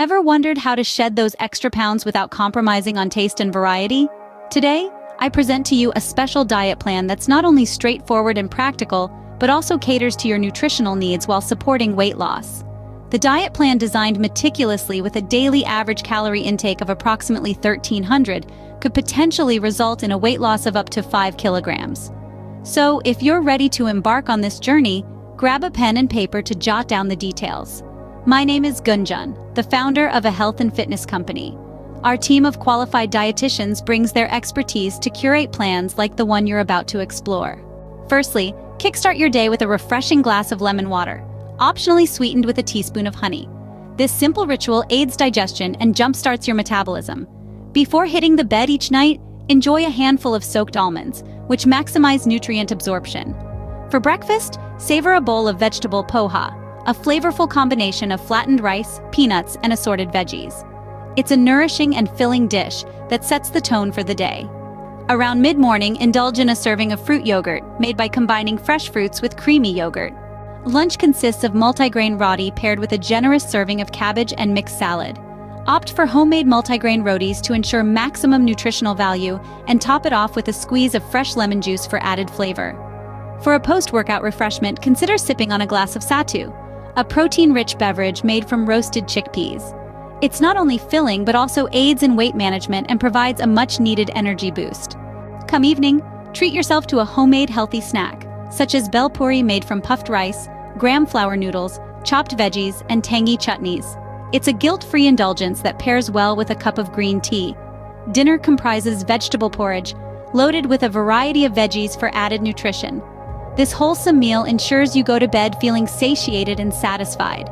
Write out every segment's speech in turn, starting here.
Ever wondered how to shed those extra pounds without compromising on taste and variety? Today, I present to you a special diet plan that's not only straightforward and practical, but also caters to your nutritional needs while supporting weight loss. The diet plan, designed meticulously with a daily average calorie intake of approximately 1,300, could potentially result in a weight loss of up to 5 kilograms. So, if you're ready to embark on this journey, grab a pen and paper to jot down the details. My name is Gunjan, the founder of a health and fitness company. Our team of qualified dietitians brings their expertise to curate plans like the one you're about to explore. Firstly, kickstart your day with a refreshing glass of lemon water, optionally sweetened with a teaspoon of honey. This simple ritual aids digestion and jumpstarts your metabolism. Before hitting the bed each night, enjoy a handful of soaked almonds, which maximize nutrient absorption. For breakfast, savor a bowl of vegetable poha, a flavorful combination of flattened rice, peanuts, and assorted veggies. It's a nourishing and filling dish that sets the tone for the day. Around mid-morning, indulge in a serving of fruit yogurt, made by combining fresh fruits with creamy yogurt. Lunch consists of multigrain roti paired with a generous serving of cabbage and mixed salad. Opt for homemade multigrain rotis to ensure maximum nutritional value, and top it off with a squeeze of fresh lemon juice for added flavor. For a post-workout refreshment, consider sipping on a glass of sattu, a protein-rich beverage made from roasted chickpeas. It's not only filling but also aids in weight management and provides a much-needed energy boost. Come evening, treat yourself to a homemade healthy snack, such as bel puri made from puffed rice, gram flour noodles, chopped veggies, and tangy chutneys. It's a guilt-free indulgence that pairs well with a cup of green tea. Dinner comprises vegetable porridge, loaded with a variety of veggies for added nutrition. This wholesome meal ensures you go to bed feeling satiated and satisfied.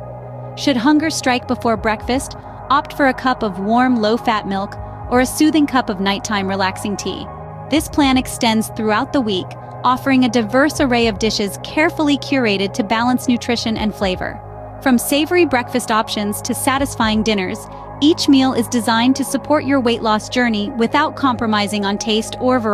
Should hunger strike before breakfast, opt for a cup of warm, low-fat milk or a soothing cup of nighttime relaxing tea. This plan extends throughout the week, offering a diverse array of dishes carefully curated to balance nutrition and flavor. From savory breakfast options to satisfying dinners, each meal is designed to support your weight loss journey without compromising on taste or variety.